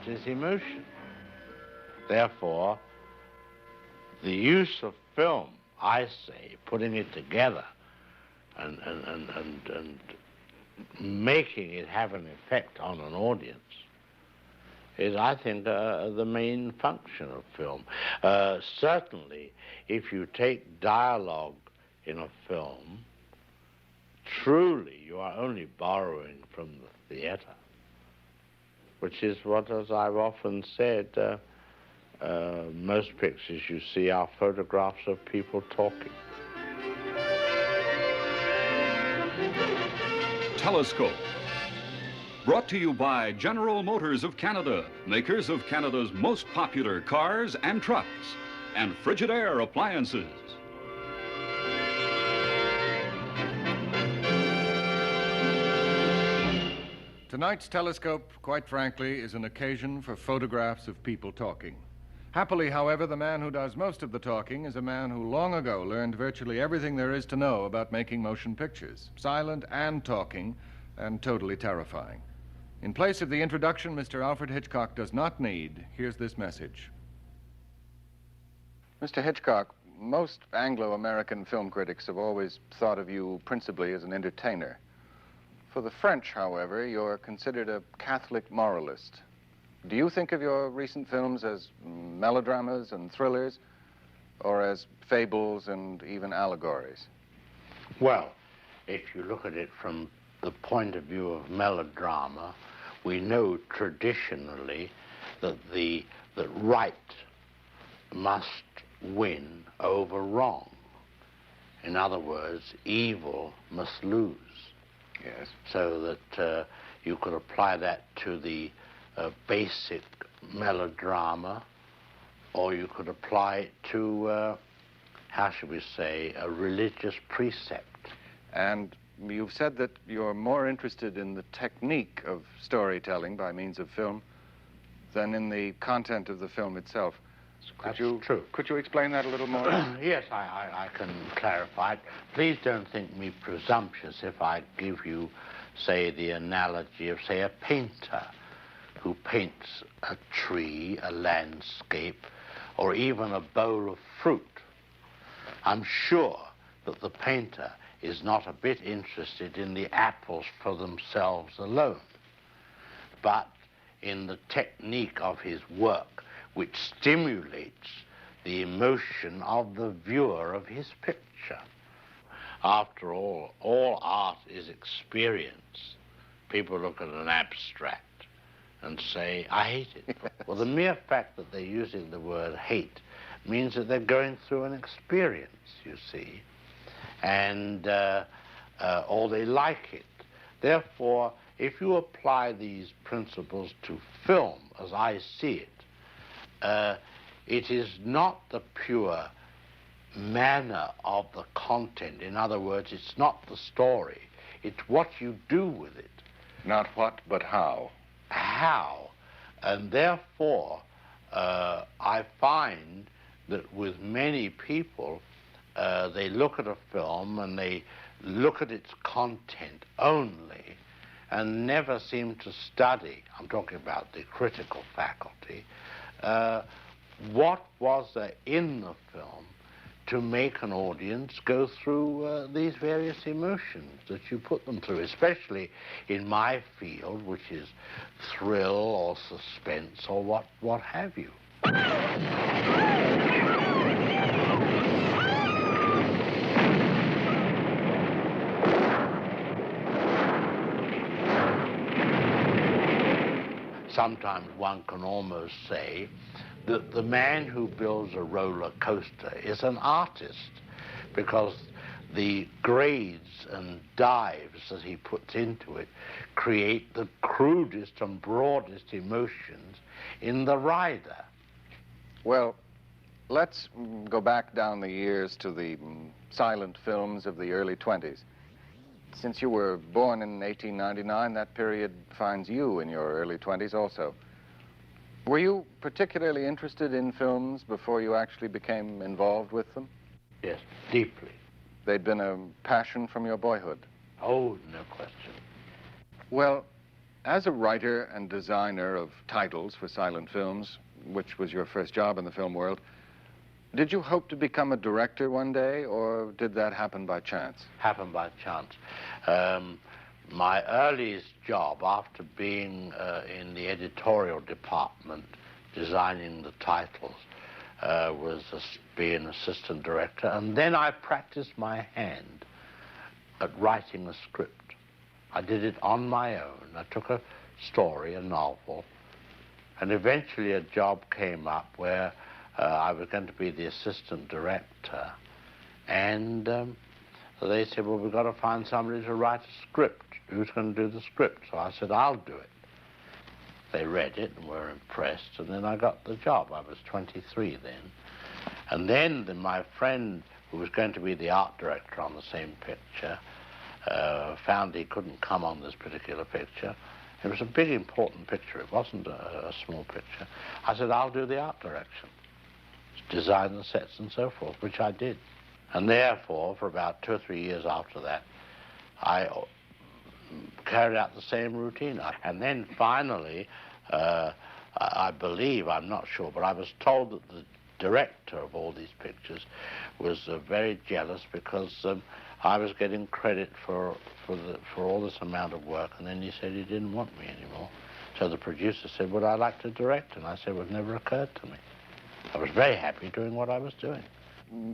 art is emotion. Therefore, the use of film, I say, putting it together and making it have an effect on an audience is, I think, the main function of film. Certainly, if you take dialogue in a film, truly you are only borrowing from the theater, which is what, as I've often said, most pictures you see are photographs of people talking. Telescope. Brought to you by General Motors of Canada, makers of Canada's most popular cars and trucks, and Frigidaire appliances. Tonight's Telescope, quite frankly, is an occasion for photographs of people talking. Happily, however, the man who does most of the talking is a man who long ago learned virtually everything there is to know about making motion pictures, silent and talking, and totally terrifying. In place of the introduction Mr. Alfred Hitchcock does not need, here's this message. Mr. Hitchcock, most Anglo-American film critics have always thought of you principally as an entertainer. For the French, however, you're considered a Catholic moralist. Do you think of your recent films as melodramas and thrillers, or as fables and even allegories? Well, if you look at it from the point of view of melodrama, we know traditionally that that right must win over wrong. In other words, evil must lose. Yes. So that you could apply that to the basic melodrama, or you could apply it to, how should we say, a religious precept. And you've said that you're more interested in the technique of storytelling by means of film than in the content of the film itself. That's true. Could you explain that a little more? Yes, I can clarify it. Please don't think me presumptuous if I give you, say, the analogy of, say, a painter who paints a tree, a landscape, or even a bowl of fruit. I'm sure that the painter is not a bit interested in the apples for themselves alone, but in the technique of his work, which stimulates the emotion of the viewer of his picture. After all art is experience. People look at an abstract and say, I hate it. Well, the mere fact that they're using the word hate means that they're going through an experience, you see, and or they like it. Therefore, if you apply these principles to film, as I see it, it is not the pure manner of the content. In other words, it's not the story. It's what you do with it. Not what, but how. How. And therefore, I find that with many people, they look at a film and they look at its content only and never seem to study, I'm talking about the critical faculty, what was there in the film to make an audience go through these various emotions that you put them through, especially in my field, which is thrill or suspense or what have you. Sometimes one can almost say that the man who builds a roller coaster is an artist, because the grades and dives that he puts into it create the crudest and broadest emotions in the rider. Well, let's go back down the years to the silent films of the early 20s. Since you were born in 1899, that period finds you in your early 20s also. Were you particularly interested in films before you actually became involved with them? Yes, deeply. They'd been a passion from your boyhood? Oh, no question. Well, As a writer and designer of titles for silent films, which was your first job in the film world, did you hope to become a director one day, or did that happen by chance? Happened by chance. My earliest job, after being in the editorial department, designing the titles, was being assistant director, and then I practiced my hand at writing a script. I did it on my own. I took a story, a novel, and eventually a job came up where I was going to be the assistant director, and they said, well, we've got to find somebody to write a script. Who's going to do the script? So I said, I'll do it. They read it and were impressed, and then I got the job. I was 23 then. And then my friend, who was going to be the art director on the same picture, found he couldn't come on this particular picture. It was a big, important picture. It wasn't a small picture. I said, I'll do the art direction, design the sets and so forth, which I did. And therefore, for about 2 or 3 years after that, I carried out the same routine. And then finally, I believe, I'm not sure, but I was told that the director of all these pictures was very jealous because I was getting credit for all this amount of work, and then he said he didn't want me anymore. So the producer said, would I like to direct? And I said, well, it never occurred to me. I was very happy doing what I was doing.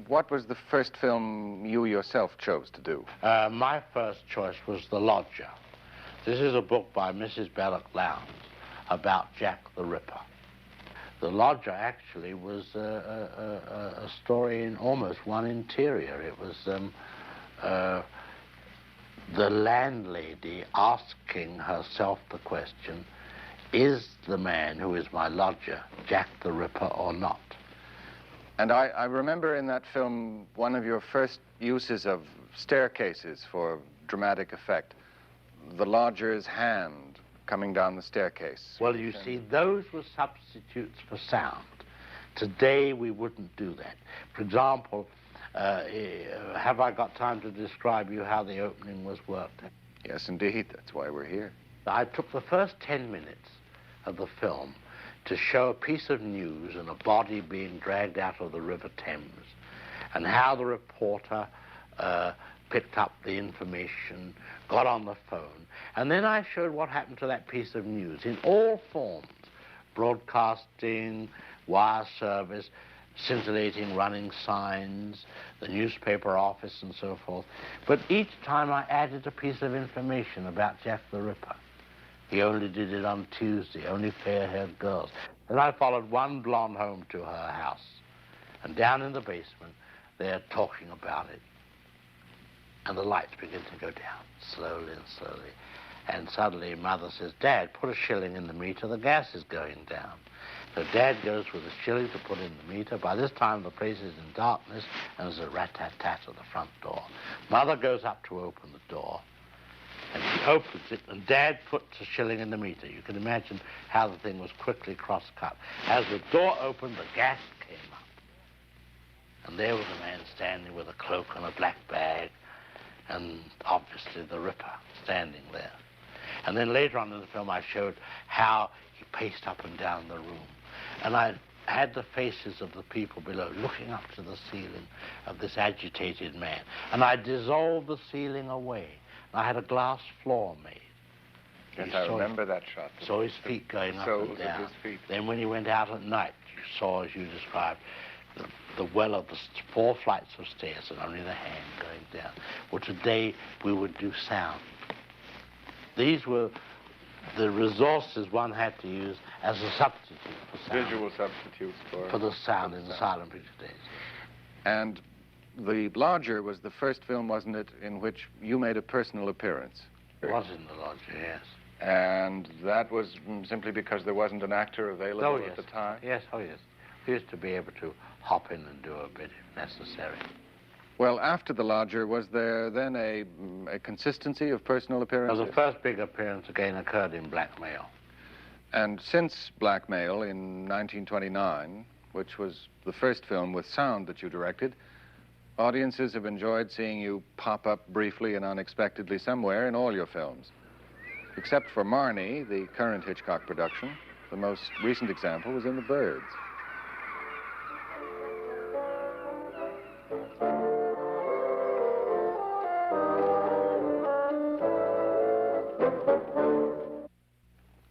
What was the first film you yourself chose to do? My first choice was The Lodger. This is a book by Mrs. Belloc Lowndes about Jack the Ripper. The Lodger actually was a story in almost one interior. It was the landlady asking herself the question, is the man who is my lodger Jack the Ripper or not? And I remember in that film one of your first uses of staircases for dramatic effect, the lodger's hand coming down the staircase. Well, you see, those were substitutes for sound. Today, we wouldn't do that. For example, have I got time to describe you how the opening was worked? Yes, indeed. That's why we're here. I took the first 10 minutes of the film to show a piece of news and a body being dragged out of the River Thames, and how the reporter picked up the information, got on the phone, and then I showed what happened to that piece of news in all forms: broadcasting, wire service, scintillating running signs, the newspaper office, and so forth. But each time I added a piece of information about Jack the Ripper. He only did it on Tuesday, only fair-haired girls. And I followed one blonde home to her house. And down in the basement, they're talking about it. And the lights begin to go down, slowly and slowly. And suddenly Mother says, Dad, put a shilling in the meter, the gas is going down. So Dad goes with a shilling to put in the meter. By this time, the place is in darkness, and there's a rat-tat-tat at the front door. Mother goes up to open the door, and she opens it, and Dad puts a shilling in the meter. You can imagine how the thing was quickly cross-cut. As the door opened, the gas came up. And there was a man standing with a cloak and a black bag, and obviously the Ripper standing there. And then later on in the film, I showed how he paced up and down the room. And I had the faces of the people below looking up to the ceiling of this agitated man. And I dissolved the ceiling away. I had a glass floor made. Yes, I remember that shot. Saw his feet going up and down. His feet. Then when he went out at night, you saw, as you described, the well of the 4 flights of stairs and only the hand going down. Well, today we would do sound. These were the resources one had to use as a substitute for sound. Visual substitutes for the sound in the silent picture days. And The Lodger was the first film, wasn't it, in which you made a personal appearance? It was in The Lodger, yes. And that was simply because there wasn't an actor available at the time? Yes, oh yes. We used to be able to hop in and do a bit if necessary. Well, after The Lodger, was there then a consistency of personal appearances? Well, the first big appearance again occurred in Blackmail. And since Blackmail in 1929, which was the first film with sound that you directed, audiences have enjoyed seeing you pop up briefly and unexpectedly somewhere in all your films. Except for Marnie, the current Hitchcock production, the most recent example was in The Birds.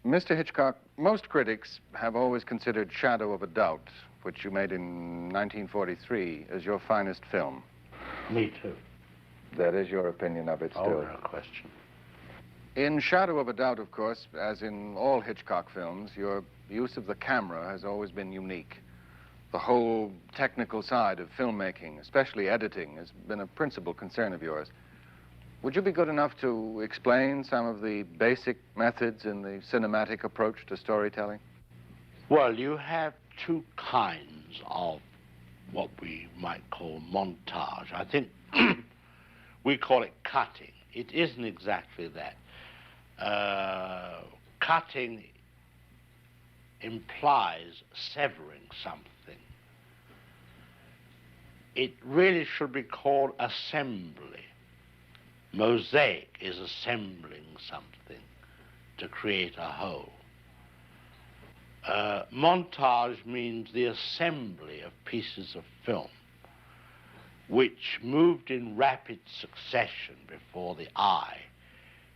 Mr. Hitchcock, most critics have always considered Shadow of a Doubt, which you made in 1943, as your finest film. Me too. That is your opinion of it still? Oh, no question. In Shadow of a Doubt, of course, as in all Hitchcock films, your use of the camera has always been unique. The whole technical side of filmmaking, especially editing, has been a principal concern of yours. Would you be good enough to explain some of the basic methods in the cinematic approach to storytelling? Well, you have two kinds of what we might call montage. I think we call it cutting. It isn't exactly that. Cutting implies severing something. It really should be called assembly. Mosaic is assembling something to create a whole. Montage means the assembly of pieces of film which, moved in rapid succession before the eye,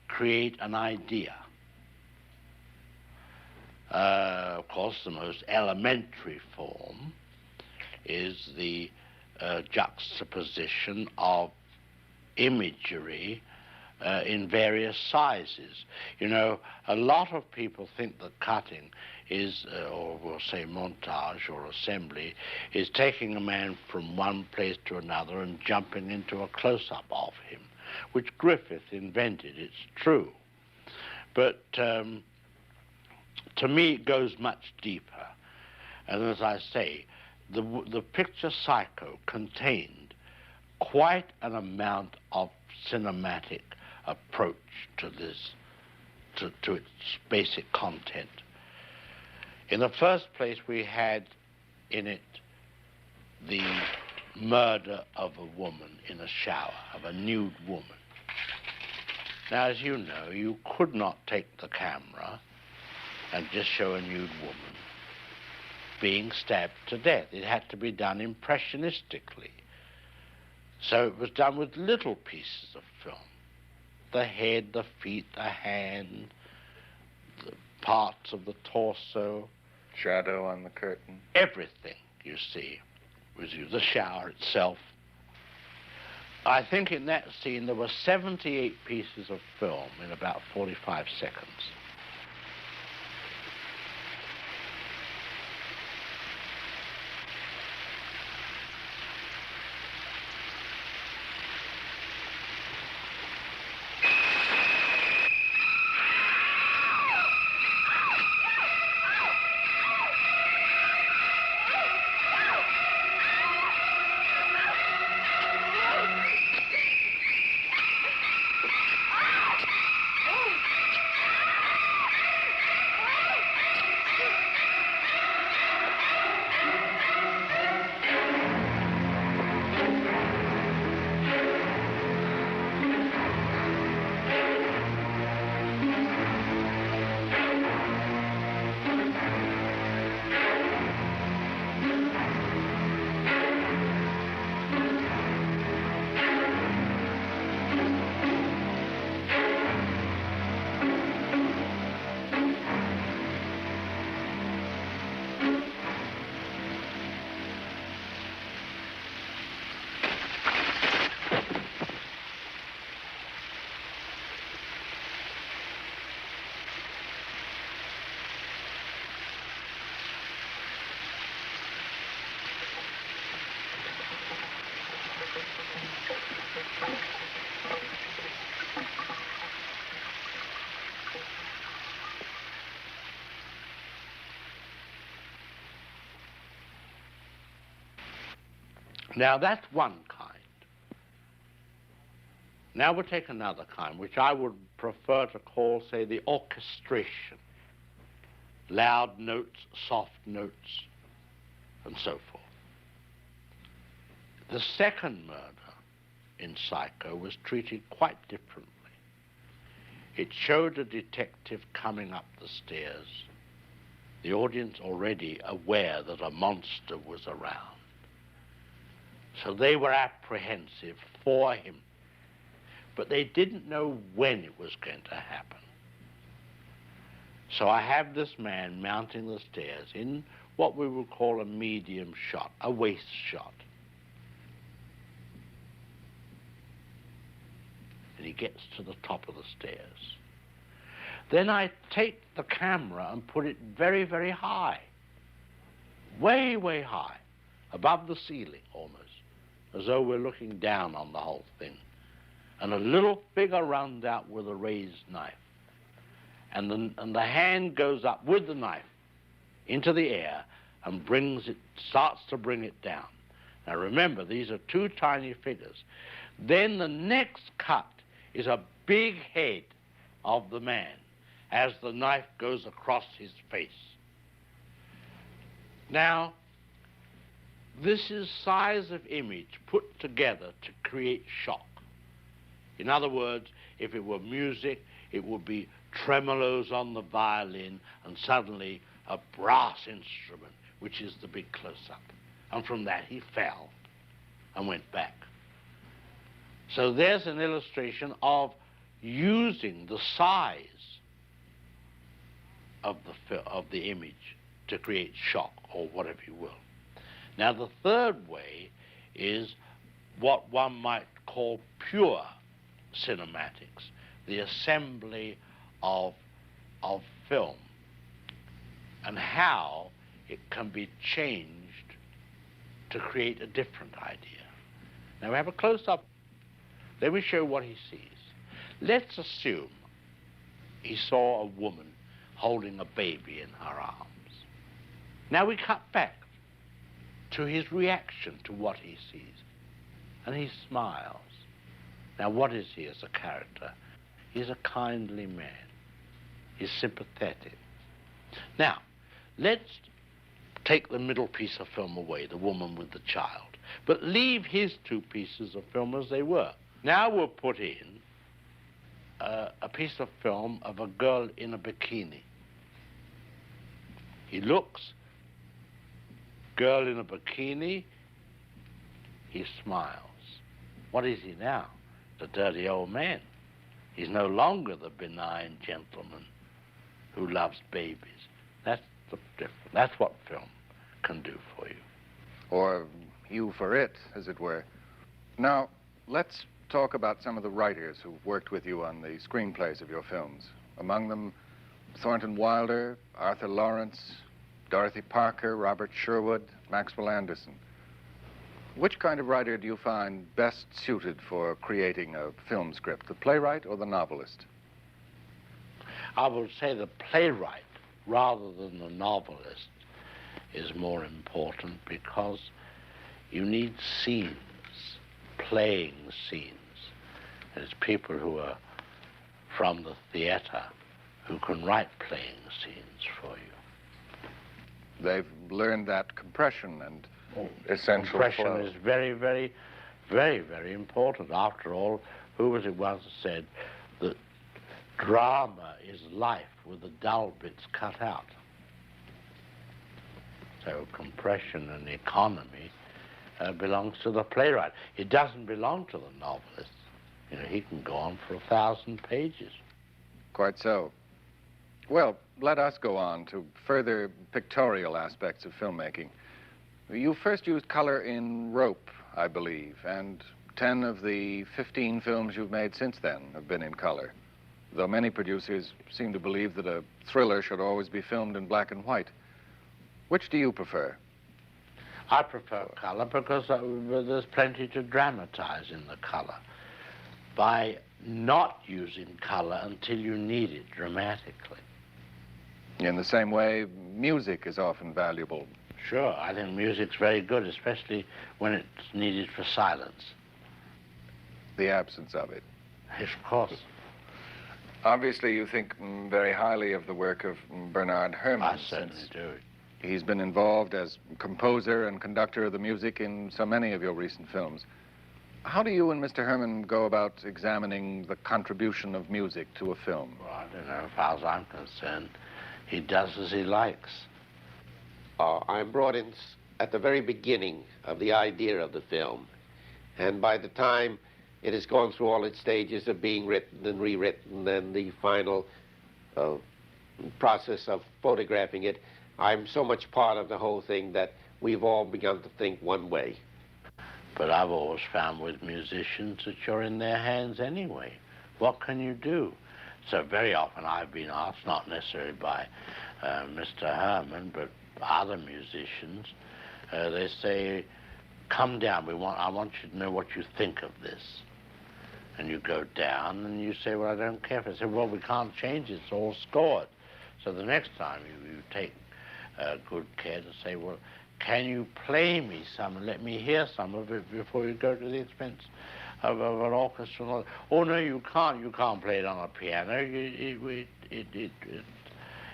create an idea. Of course, the most elementary form is the juxtaposition of imagery in various sizes. You know, a lot of people think that cutting is, or we'll say montage or assembly, is taking a man from one place to another and jumping into a close-up of him, which Griffith invented, it's true. But to me, it goes much deeper. And as I say, the picture Psycho contained quite an amount of cinematic approach to this, to its basic content. In the first place, we had in it the murder of a woman in a shower, of a nude woman. Now, as you know, you could not take the camera and just show a nude woman being stabbed to death. It had to be done impressionistically. So it was done with little pieces of film. The head, the feet, the hand, the parts of the torso. Shadow on the curtain. Everything, you see, was used. The shower itself. I think in that scene there were 78 pieces of film in about 45 seconds. Now, that's one kind. Now we'll take another kind, which I would prefer to call, say, the orchestration. Loud notes, soft notes, and so forth. The second murder in Psycho was treated quite differently. It showed a detective coming up the stairs, the audience already aware that a monster was around. So they were apprehensive for him, but they didn't know when it was going to happen. So I have this man mounting the stairs in what we would call a medium shot, a waist shot. And he gets to the top of the stairs. Then I take the camera and put it very, very high. Way, way high. Above the ceiling, almost. As though we're looking down on the whole thing. And a little figure runs out with a raised knife. And the hand goes up with the knife into the air and starts to bring it down. Now remember, these are two tiny figures. Then the next cut is a big head of the man as the knife goes across his face. Now, this is size of image put together to create shock. In other words, if it were music, it would be tremolos on the violin and suddenly a brass instrument, which is the big close-up. And from that he fell and went back. So there's an illustration of using the size of the image to create shock, or whatever you will. Now the third way is what one might call pure cinematics, the assembly of film, and how it can be changed to create a different idea. Now we have a close-up. Let me show what he sees. Let's assume he saw a woman holding a baby in her arms. Now we cut back to his reaction to what he sees, and he smiles. Now what is he as a character? He's a kindly man. He's sympathetic. Now, let's take the middle piece of film away, the woman with the child, but leave his two pieces of film as they were. Now we'll put in a piece of film of a girl in a bikini. He looks, girl in a bikini, he smiles. What is he now? The dirty old man. He's no longer the benign gentleman who loves babies. That's the difference. That's what film can do for you. Or you for it, as it were. Now, let's talk about some of the writers who've worked with you on the screenplays of your films. Among them, Thornton Wilder, Arthur Lawrence, Dorothy Parker, Robert Sherwood, Maxwell Anderson. Which kind of writer do you find best suited for creating a film script, the playwright or the novelist? I would say the playwright, rather than the novelist, is more important, because you need scenes, playing scenes. There's people who are from the theater who can write playing scenes for you. They've learned that compression and essential compression flow. is very, very, very, very important. After all, who was it once said that drama is life with the dull bits cut out? So compression and economy belongs to the playwright. It doesn't belong to the novelist. You know, he can go on for 1,000 pages. Quite so. Well, let us go on to further pictorial aspects of filmmaking. You first used color in Rope, I believe, and 10 of the 15 films you've made since then have been in color, though many producers seem to believe that a thriller should always be filmed in black and white. Which do you prefer? I prefer color because there's plenty to dramatize in the color. By not using color until you need it dramatically. In the same way, music is often valuable. Sure, I think music's very good, especially when it's needed for silence. The absence of it. Yes, of course. Obviously, you think very highly of the work of Bernard Herrmann. I certainly do. He's been involved as composer and conductor of the music in so many of your recent films. How do you and Mr. Herman go about examining the contribution of music to a film? Well, I don't know. As far as I'm concerned, he does as he likes. I'm brought in at the very beginning of the idea of the film. And by the time it has gone through all its stages of being written and rewritten and the final process of photographing it, I'm so much part of the whole thing that we've all begun to think one way. But I've always found with musicians that you're in their hands anyway. What can you do? So very often I've been asked, not necessarily by Mr. Herman, but other musicians, they say, come down, I want you to know what you think of this. And you go down and you say, well, I don't care. They say, well, we can't change it, it's all scored. So the next time you take good care to say, well, can you play me some and let me hear some of it before you go to the expense of an orchestra? Oh, no, you can't. You can't play it on a piano.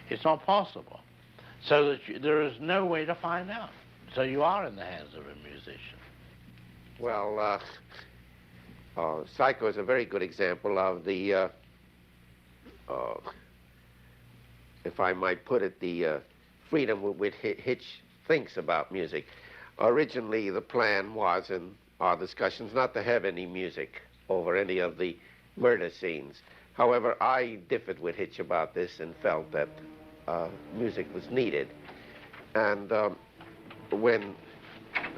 It's not possible. So that there is no way to find out. So you are in the hands of a musician. Well, Psycho is a very good example of the, if I might put it, the freedom with which Hitch thinks about music. Originally, the plan was, in our discussions, not to have any music over any of the murder scenes. However, I differed with Hitch about this and felt that music was needed. And when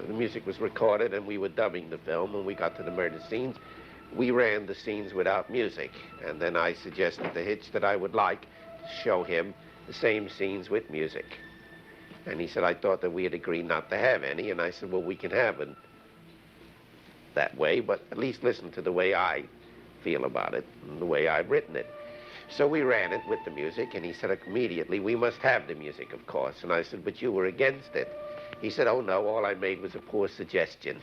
the music was recorded and we were dubbing the film, when we got to the murder scenes, we ran the scenes without music. And then I suggested to Hitch that I would like to show him the same scenes with music. And he said, I thought that we had agreed not to have any. And I said, well, we can have it that way, but at least listen to the way I feel about it and the way I've written it. So we ran it with the music, and he said immediately, we must have the music, of course. And I said, but you were against it. He said, oh, no, all I made was a poor suggestion.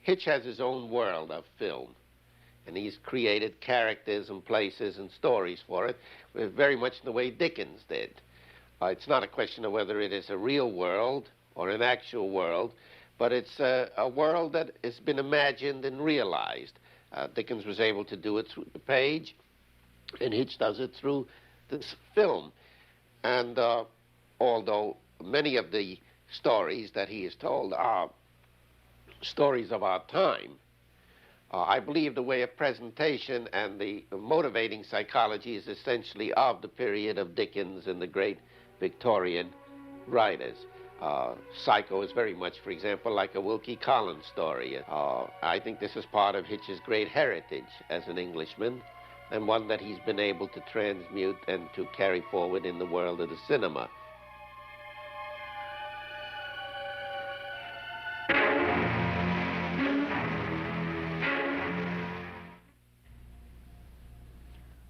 Hitch has his own world of film, and he's created characters and places and stories for it, very much the way Dickens did. It's not a question of whether it is a real world or an actual world, but it's a world that has been imagined and realized. Dickens was able to do it through the page, and Hitch does it through this film. And although many of the stories that he has told are stories of our time, I believe the way of presentation and the motivating psychology is essentially of the period of Dickens and the great Victorian writers. Psycho is very much, for example, like a Wilkie Collins story. I think this is part of Hitch's great heritage as an Englishman, and one that he's been able to transmute and to carry forward in the world of the cinema.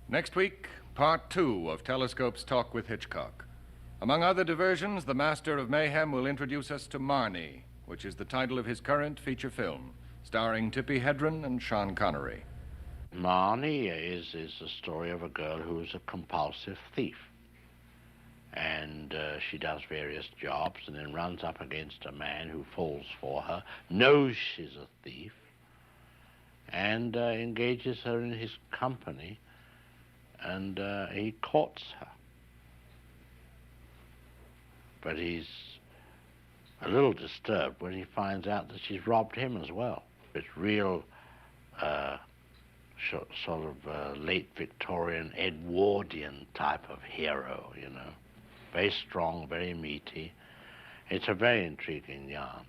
Next week, part 2 of Telescope's talk with Hitchcock. Among other diversions, the master of mayhem will introduce us to Marnie, which is the title of his current feature film, starring Tippi Hedren and Sean Connery. Marnie is the story of a girl who is a compulsive thief. And she does various jobs and then runs up against a man who falls for her, knows she's a thief, and engages her in his company, and he courts her. But he's a little disturbed when he finds out that she's robbed him as well. It's real sort of late Victorian Edwardian type of hero, you know. Very strong, very meaty. It's a very intriguing yarn.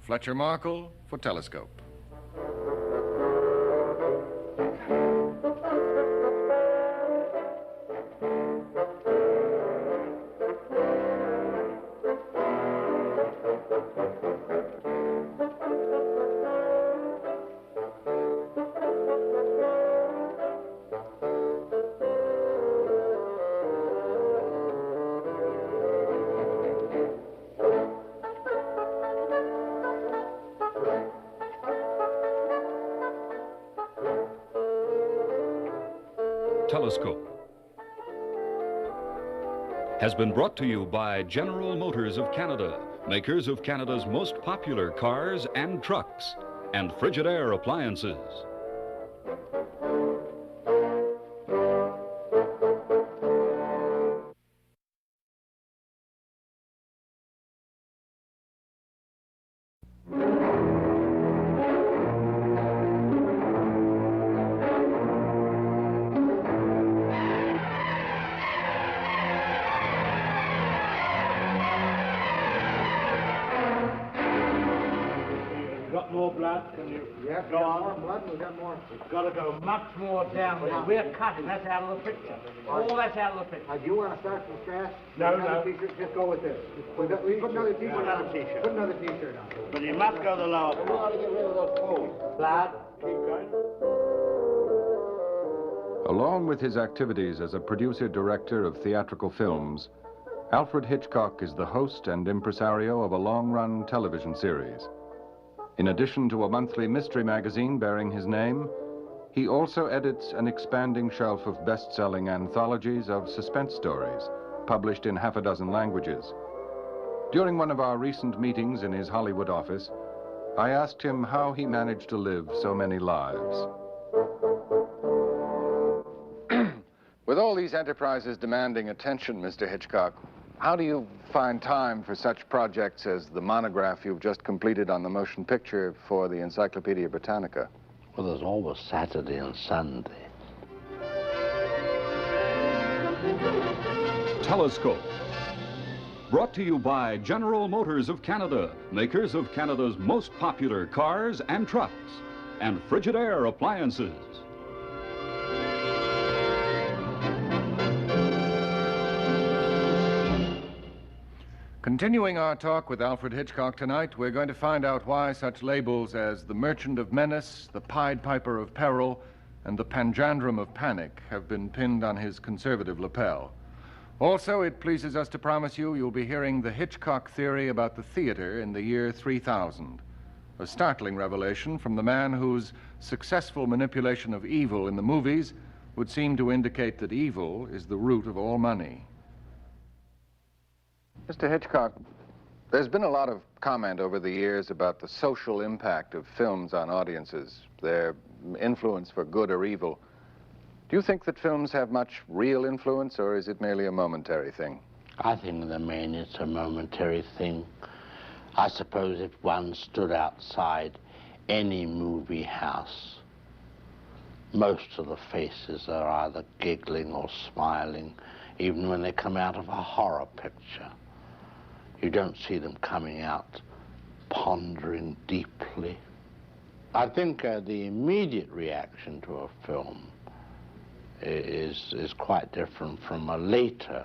Fletcher Markle for Telescope. Telescope has been brought to you by General Motors of Canada, makers of Canada's most popular cars and trucks, and Frigidaire appliances. More blood? Can you go on? More blood, we've got more. We've got to go much more down there. We're cutting. That's out of the picture. All that's out of the picture. Do you want to start from scratch? No, no. Just go with this. Put another T-shirt. Put another T-shirt. Put another T-shirt on. But you must go the lower part. We want to get rid of those folds. Blood. Keep going. Along with his activities as a producer-director of theatrical films, Alfred Hitchcock is the host and impresario of a long-run television series. In addition to a monthly mystery magazine bearing his name, he also edits an expanding shelf of best-selling anthologies of suspense stories, published in half a dozen languages. During one of our recent meetings in his Hollywood office, I asked him how he managed to live so many lives. With all these enterprises demanding attention, Mr. Hitchcock, how do you find time for such projects as the monograph you've just completed on the motion picture for the Encyclopedia Britannica? Well, there's always Saturday and Sunday. Telescope. Brought to you by General Motors of Canada, makers of Canada's most popular cars and trucks, and Frigidaire appliances. Continuing our talk with Alfred Hitchcock tonight, we're going to find out why such labels as the Merchant of Menace, the Pied Piper of Peril, and the Panjandrum of Panic have been pinned on his conservative lapel. Also, it pleases us to promise you'll be hearing the Hitchcock theory about the theater in the year 3000. A startling revelation from the man whose successful manipulation of evil in the movies would seem to indicate that evil is the root of all money. Mr. Hitchcock, there's been a lot of comment over the years about the social impact of films on audiences, their influence for good or evil. Do you think that films have much real influence, or is it merely a momentary thing? I think in the main it's a momentary thing. I suppose if one stood outside any movie house, most of the faces are either giggling or smiling, even when they come out of a horror picture. You don't see them coming out pondering deeply. I think the immediate reaction to a film is quite different from a later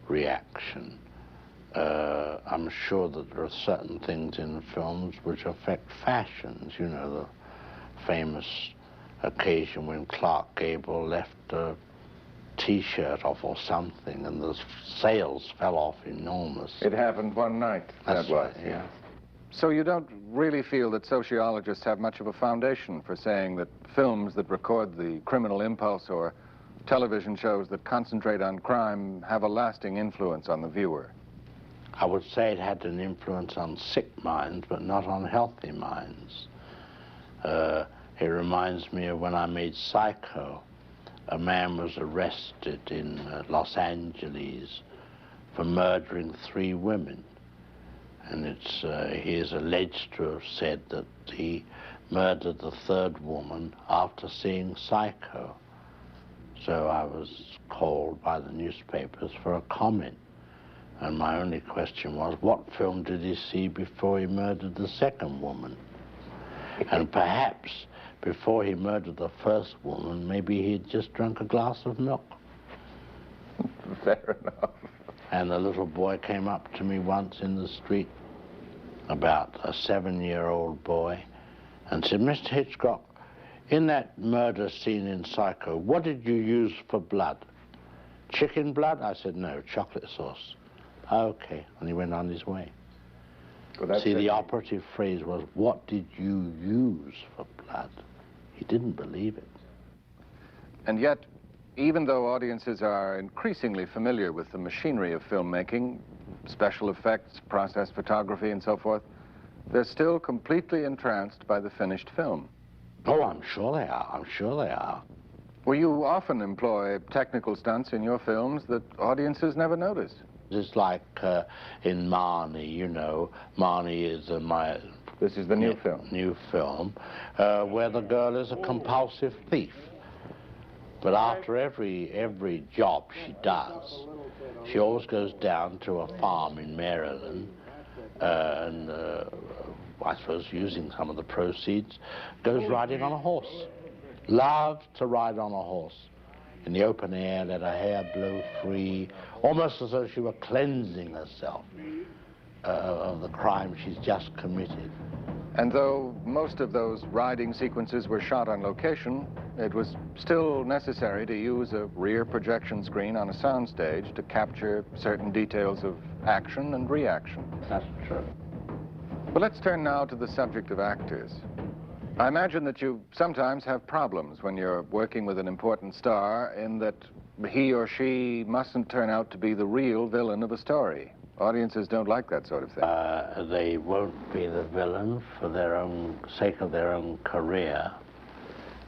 reaction. I'm sure that there are certain things in films which affect fashions. You know, the famous occasion when Clark Gable left a T-shirt off or something, and the sales fell off enormous. It happened one night. That's that was, right, yeah. So you don't really feel that sociologists have much of a foundation for saying that films that record the criminal impulse or television shows that concentrate on crime have a lasting influence on the viewer? I would say it had an influence on sick minds, but not on healthy minds. It reminds me of when I made Psycho. A man was arrested in Los Angeles for murdering 3 women. And he is alleged to have said that he murdered the 3rd woman after seeing Psycho. So I was called by the newspapers for a comment. And my only question was, what film did he see before he murdered the 2nd woman? And perhaps before he murdered the 1st woman, maybe he'd just drunk a glass of milk. Fair enough. And the little boy came up to me once in the street, about a 7-year-old boy, and said, Mr. Hitchcock, in that murder scene in Psycho, what did you use for blood? Chicken blood? I said, no, chocolate sauce. Okay, and he went on his way. Well, see, the operative phrase was, what did you use for blood? He didn't believe it. And yet, even though audiences are increasingly familiar with the machinery of filmmaking, special effects, process photography, and so forth, they're still completely entranced by the finished film. Oh, I'm sure they are. I'm sure they are. Well, you often employ technical stunts in your films that audiences never notice. It's like in Marnie, you know. Marnie is This is the new film. New film, where the girl is a compulsive thief. But after every job she does, she always goes down to a farm in Maryland, and I suppose using some of the proceeds, goes riding on a horse. Loves to ride on a horse. In the open air, let her hair blow free, almost as though she were cleansing herself of the crime she's just committed. And though most of those riding sequences were shot on location, it was still necessary to use a rear projection screen on a soundstage to capture certain details of action and reaction. That's true. But let's turn now to the subject of actors. I imagine that you sometimes have problems when you're working with an important star in that he or she mustn't turn out to be the real villain of a story. Audiences don't like that sort of thing. They won't be the villain for their own sake of their own career.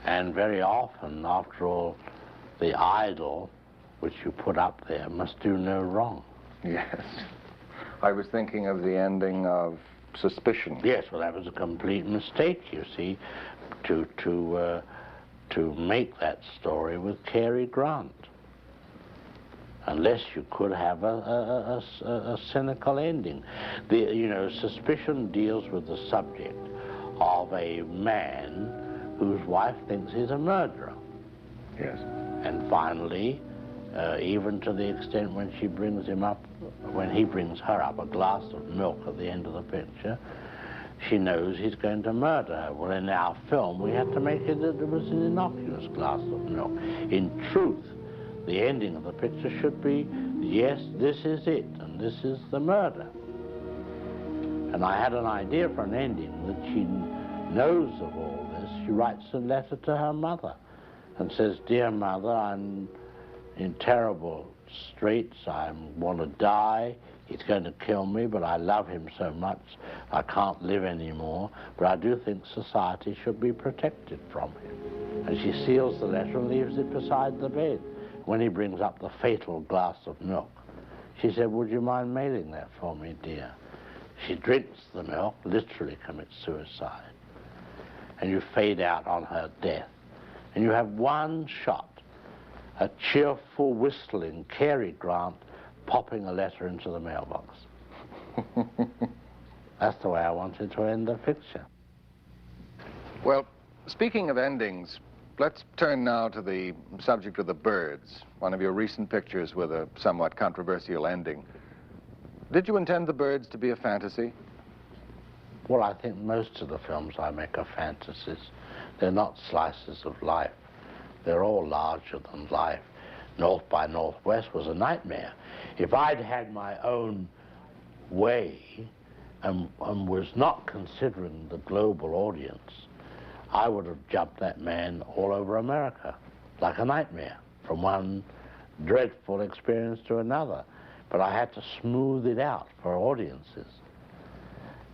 And very often, after all, the idol which you put up there must do no wrong. Yes. I was thinking of the ending of Suspicion. Yes, well, that was a complete mistake, you see, to make that story with Cary Grant. Unless you could have a cynical ending. Suspicion deals with the subject of a man whose wife thinks he's a murderer. Yes. And finally, even to the extent when he brings her up a glass of milk at the end of the picture, she knows he's going to murder her. Well, in our film, we had to make it that it was an innocuous glass of milk. In truth, the ending of the picture should be, yes, this is it, and this is the murder. And I had an idea for an ending that she knows of all this. She writes a letter to her mother and says, "Dear mother, I'm in terrible straits. I want to die. He's going to kill me, but I love him so much I can't live anymore. But I do think society should be protected from him." And she seals the letter and leaves it beside the bed. When he brings up the fatal glass of milk, she said, "Would you mind mailing that for me, dear?" She drinks the milk, literally commits suicide. And you fade out on her death. And you have one shot, a cheerful, whistling Cary Grant popping a letter into the mailbox. That's the way I wanted to end the picture. Well, speaking of endings, let's turn now to the subject of The Birds, one of your recent pictures with a somewhat controversial ending. Did you intend The Birds to be a fantasy? Well, I think most of the films I make are fantasies. They're not slices of life. They're all larger than life. North by Northwest was a nightmare. If I'd had my own way and was not considering the global audience, I would have jumped that man all over America, like a nightmare, from one dreadful experience to another. But I had to smooth it out for audiences.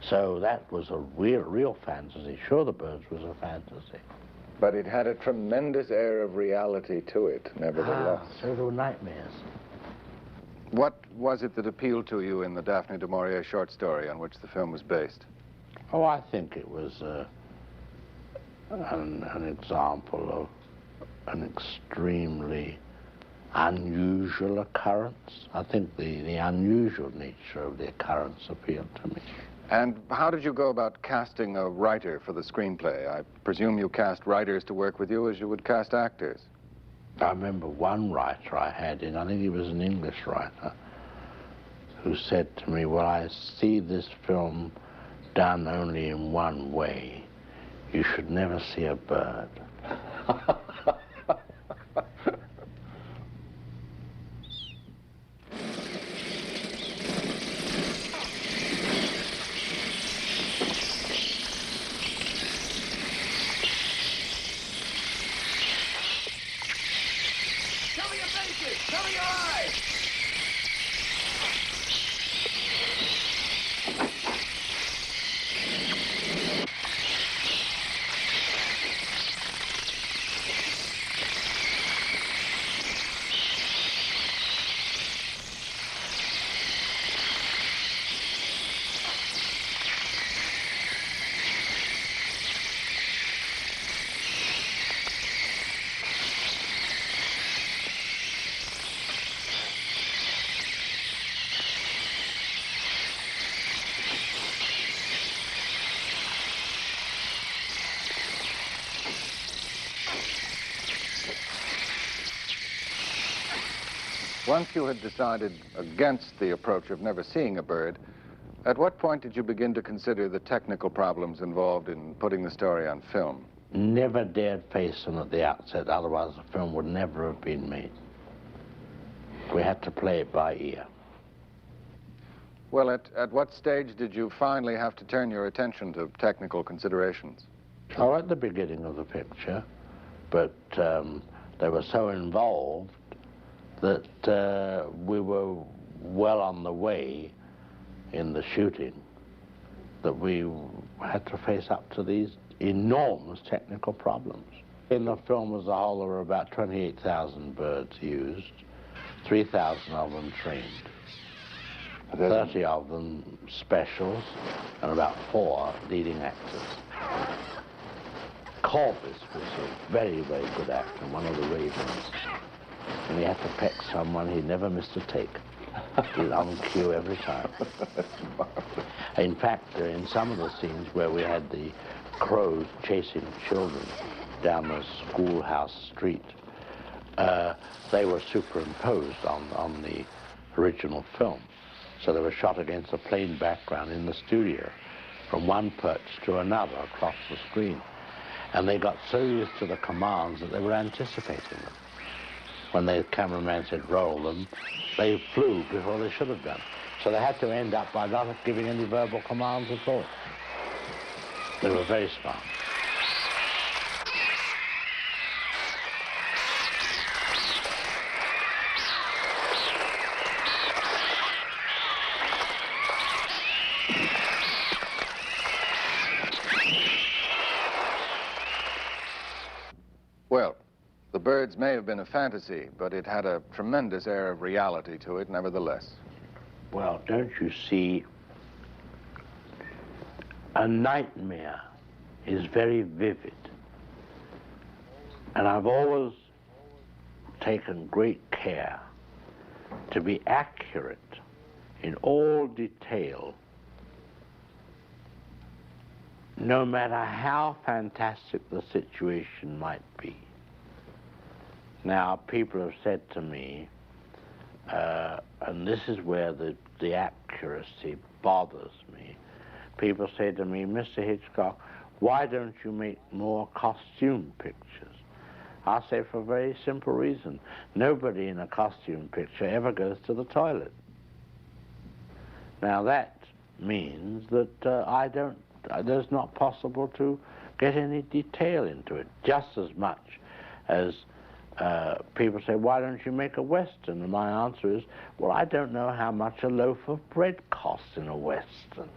So that was a real fantasy. Sure, The Birds was a fantasy. But it had a tremendous air of reality to it, nevertheless. So do nightmares. What was it that appealed to you in the Daphne du Maurier short story on which the film was based? Oh, I think it was an example of an extremely unusual occurrence. I think the unusual nature of the occurrence appealed to me. And how did you go about casting a writer for the screenplay? I presume you cast writers to work with you as you would cast actors. I remember one writer I had in, I think he was an English writer, who said to me, "Well, I see this film done only in one way. You should never see a bird." Cover your eyes! Once you had decided against the approach of never seeing a bird, at what point did you begin to consider the technical problems involved in putting the story on film? Never dared face them at the outset, otherwise the film would never have been made. We had to play it by ear. Well, at what stage did you finally have to turn your attention to technical considerations? Oh, at the beginning of the picture, but they were so involved that we were well on the way in the shooting that we had to face up to these enormous technical problems. In the film as a whole, there were about 28,000 birds used, 3,000 of them trained, 30 of them specials, and about 4 leading actors. Corbis was a very, very good actor, one of the Ravens. And he had to peck someone, he never missed a take. He was on cue every time. In fact, in some of the scenes where we had the crows chasing children down the schoolhouse street, they were superimposed on the original film. So they were shot against a plain background in the studio, from one perch to another across the screen. And they got so used to the commands that they were anticipating them. When the cameraman said roll them, they flew before they should have done. So they had to end up by not giving any verbal commands at all. They were very smart. Well, the birds may have been a fantasy, but it had a tremendous air of reality to it, nevertheless. Well, don't you see, a nightmare is very vivid. And I've always taken great care to be accurate in all detail, no matter how fantastic the situation might be. Now, people have said to me, and this is where the accuracy bothers me, people say to me, Mr. Hitchcock, why don't you make more costume pictures? I'll say for a very simple reason. Nobody in a costume picture ever goes to the toilet. Now that means that it's not possible to get any detail into it, just as much as people say, why don't you make a Western? And my answer is, well, I don't know how much a loaf of bread costs in a Western.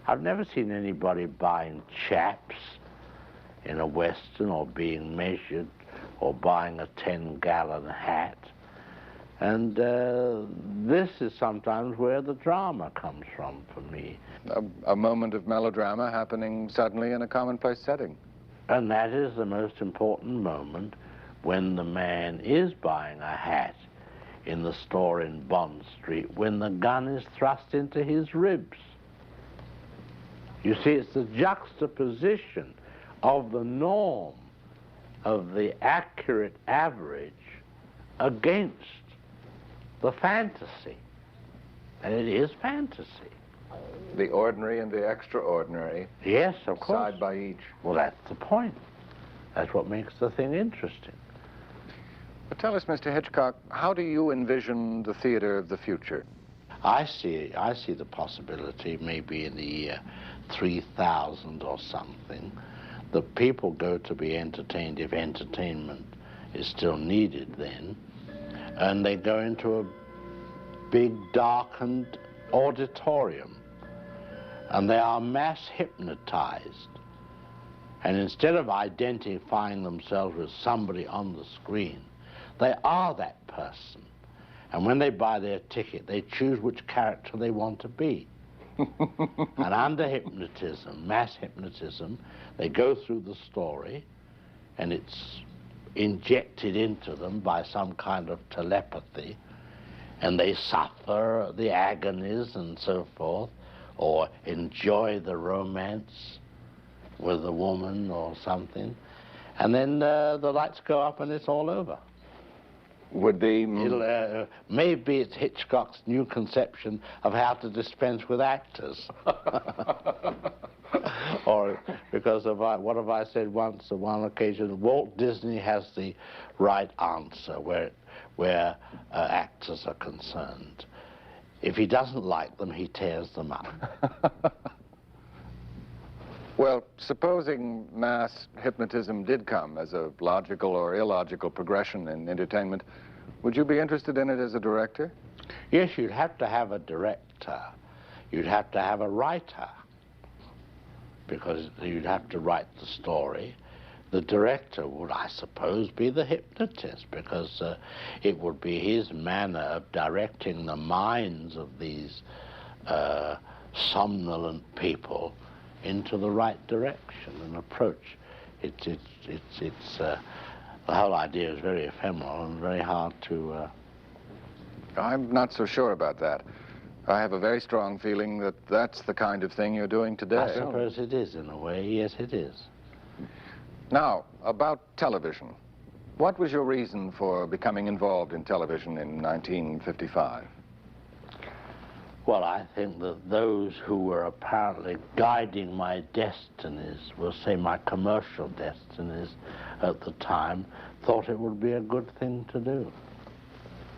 I've never seen anybody buying chaps in a Western or being measured or buying a 10-gallon hat. And this is sometimes where the drama comes from for me. A moment of melodrama happening suddenly in a commonplace setting. And that is the most important moment, when the man is buying a hat in the store in Bond Street, when the gun is thrust into his ribs. You see, it's the juxtaposition of the norm, of the accurate average, against the fantasy. And it is fantasy. The ordinary and the extraordinary. Yes, of course. Side by each. Well, that's the point. That's what makes the thing interesting. But tell us, Mr. Hitchcock, how do you envision the theater of the future? I see the possibility, maybe in the year 3000 or something, that people go to be entertained, if entertainment is still needed then, and they go into a big darkened auditorium, and they are mass hypnotized. And instead of identifying themselves with somebody on the screen, they are that person. And when they buy their ticket, they choose which character they want to be. And under hypnotism, mass hypnotism, they go through the story, and it's injected into them by some kind of telepathy, and they suffer the agonies and so forth, or enjoy the romance with a woman or something, and then the lights go up and it's all over. Would the... Maybe it's Hitchcock's new conception of how to dispense with actors. Or because of what have I said once on one occasion, Walt Disney has the right answer where actors are concerned. If he doesn't like them, he tears them up. Well, supposing mass hypnotism did come as a logical or illogical progression in entertainment, would you be interested in it as a director? Yes, you'd have to have a director. You'd have to have a writer, because you'd have to write the story. The director would, I suppose, be the hypnotist, because it would be his manner of directing the minds of these somnolent people into the right direction and approach. The whole idea is very ephemeral and very hard to... I'm not so sure about that. I have a very strong feeling that that's the kind of thing you're doing today. I suppose it is, in a way. Yes, it is. Now, about television. What was your reason for becoming involved in television in 1955? Well, I think that those who were apparently guiding my destinies, we'll say my commercial destinies at the time, thought it would be a good thing to do.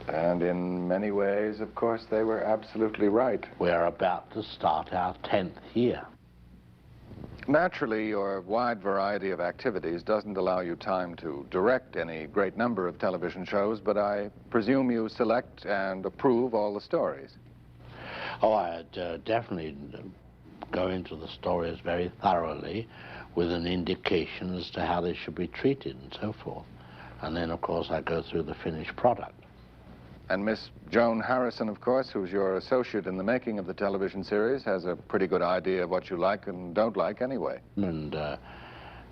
And in many ways, of course, they were absolutely right. We're about to start our 10th year. Naturally, your wide variety of activities doesn't allow you time to direct any great number of television shows, but I presume you select and approve all the stories. Oh, I'd definitely go into the stories very thoroughly with an indication as to how they should be treated and so forth. And then, of course, I go through the finished product. And Miss Joan Harrison, of course, who's your associate in the making of the television series, has a pretty good idea of what you like and don't like anyway. And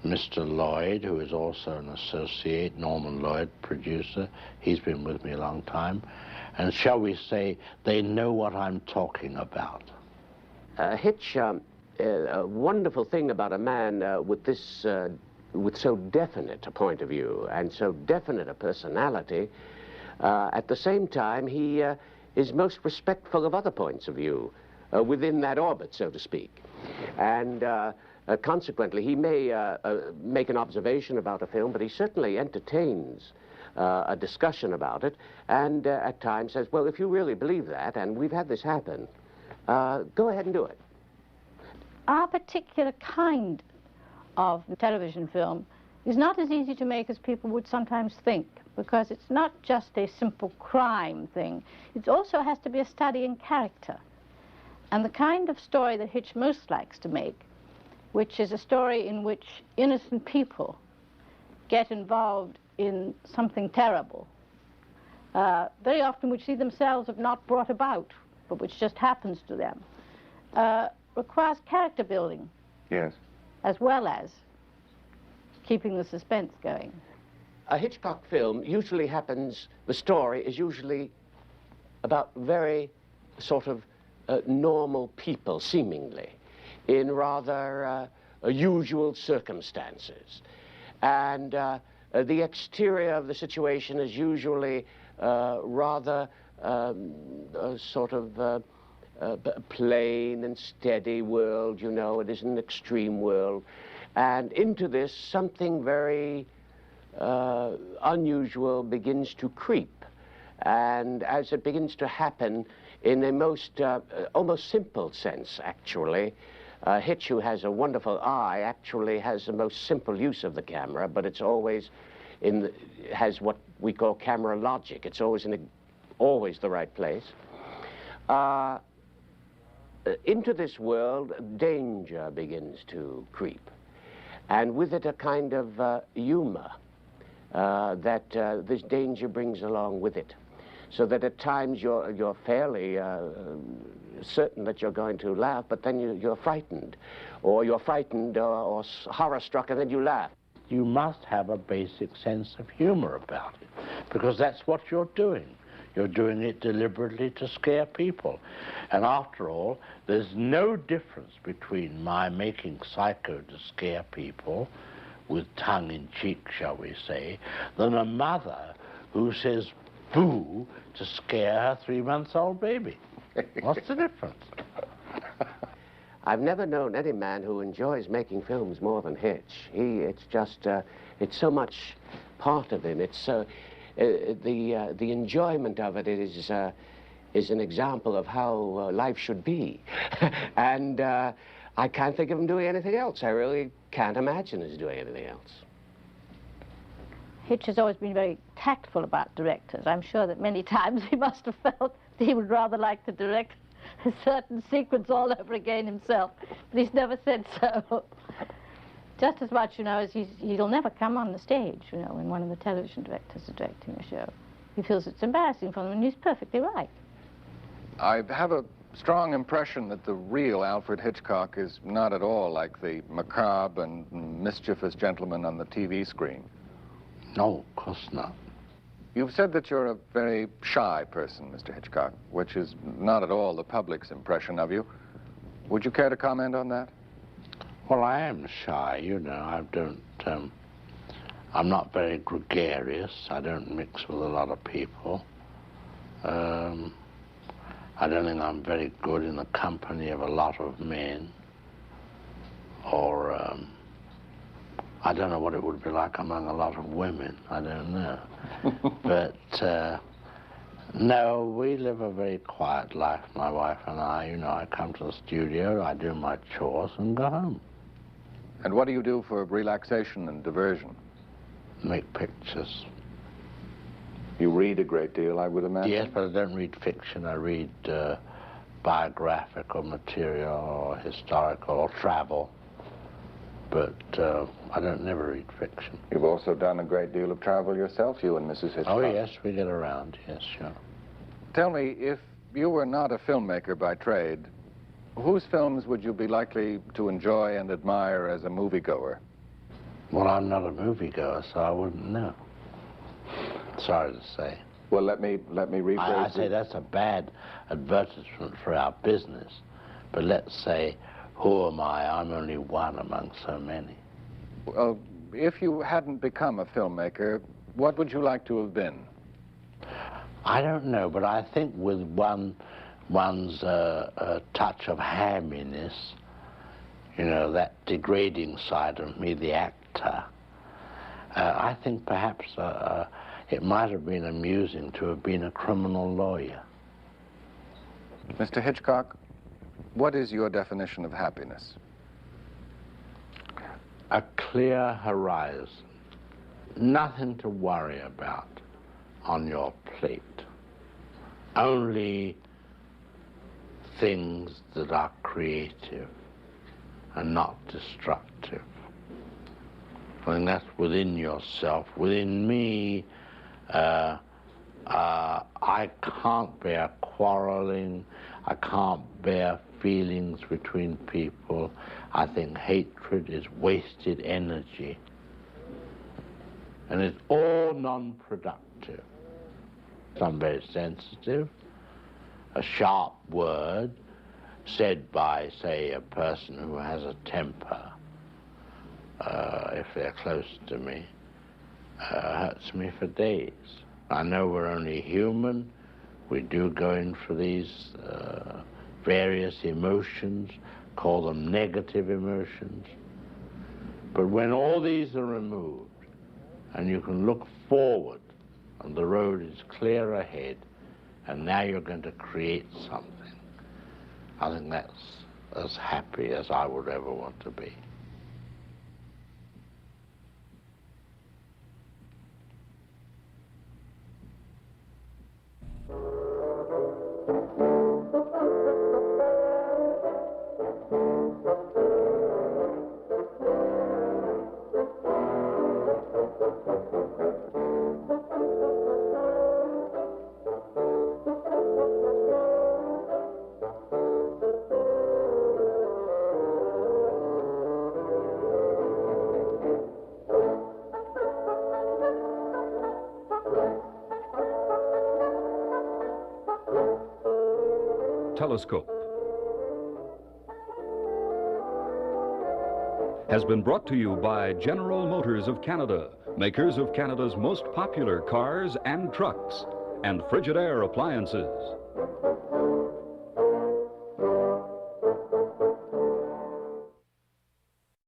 Mr. Lloyd, who is also an associate, Norman Lloyd, producer, he's been with me a long time. And shall we say, they know what I'm talking about. Hitch, a wonderful thing about a man with so definite a point of view and so definite a personality, at the same time, he is most respectful of other points of view within that orbit, so to speak. And consequently, he may make an observation about a film, but he certainly entertains a discussion about it, and at times says, well, if you really believe that, and we've had this happen, go ahead and do it. Our particular kind of television film is not as easy to make as people would sometimes think, because it's not just a simple crime thing. It also has to be a study in character. And the kind of story that Hitch most likes to make, which is a story in which innocent people get involved in something terrible, very often which they themselves have not brought about, but which just happens to them, requires character building. Yes. As well as keeping the suspense going. A Hitchcock film usually happens, the story is usually about very sort of normal people, seemingly, in rather usual circumstances. And the exterior of the situation is usually rather sort of plain and steady world, you know. It is an extreme world. And into this, something very unusual begins to creep. And as it begins to happen in a most, almost simple sense, actually, Hitch, who has a wonderful eye, actually has the most simple use of the camera, but it's always has what we call camera logic. It's always always the right place. Into this world, danger begins to creep, and with it a kind of humor that this danger brings along with it, so that at times you're fairly certain that you're going to laugh, but then you're frightened, or you're frightened or horror-struck, and then you laugh. You must have a basic sense of humor about it, because that's what you're doing. You're doing it deliberately to scare people. And after all, there's no difference between my making Psycho to scare people, with tongue-in-cheek, shall we say, than a mother who says boo to scare her 3-month-old baby. What's the difference? I've never known any man who enjoys making films more than Hitch. It's just, it's so much part of him. It's so, the enjoyment of it is an example of how life should be. And I can't think of him doing anything else. I really can't imagine us doing anything else. Hitch has always been very tactful about directors. I'm sure that many times he must have felt that he would rather like to direct a certain sequence all over again himself, but he's never said so. Just as much, you know, as he'll never come on the stage, you know, when one of the television directors is directing a show. He feels it's embarrassing for them, and he's perfectly right. I have a strong impression that the real Alfred Hitchcock is not at all like the macabre and mischievous gentleman on the TV screen. No, of course not. You've said that you're a very shy person, Mr. Hitchcock, which is not at all the public's impression of you. Would you care to comment on that? Well, I am shy, you know. I'm not very gregarious. I don't mix with a lot of people. I don't think I'm very good in the company of a lot of men. Or, I don't know what it would be like among a lot of women. I don't know. But, no, we live a very quiet life, my wife and I. You know, I come to the studio, I do my chores, and go home. And what do you do for relaxation and diversion? Make pictures. You read a great deal, I would imagine? Yes, but I don't read fiction. I read biographical material or historical or travel. But I don't never read fiction. You've also done a great deal of travel yourself, you and Mrs. Hitchcock. Oh, yes, we get around, yes, sure. Tell me, if you were not a filmmaker by trade, whose films would you be likely to enjoy and admire as a moviegoer? Well, I'm not a moviegoer, so I wouldn't know. Sorry to say. Well, let me rephrase I say that's a bad advertisement for our business. But let's say, who am I? I'm only one among so many. Well, if you hadn't become a filmmaker, what would you like to have been? I don't know, but I think with one's touch of hamminess, you know, that degrading side of me, the actor, I think perhaps it might have been amusing to have been a criminal lawyer. Mr. Hitchcock, what is your definition of happiness? A clear horizon, nothing to worry about on your plate, only things that are creative and not destructive. I think that's within yourself. Within me, I can't bear quarreling. I can't bear feelings between people. I think hatred is wasted energy. And it's all non-productive. I'm very sensitive. A sharp word said by, say, a person who has a temper, if they're close to me, hurts me for days. I know we're only human. We do go in for these various emotions, call them negative emotions. But when all these are removed, and you can look forward, and the road is clear ahead, and now you're going to create something, I think that's as happy as I would ever want to be. Telescope has been brought to you by General Motors of Canada, makers of Canada's most popular cars and trucks, and Frigidaire appliances.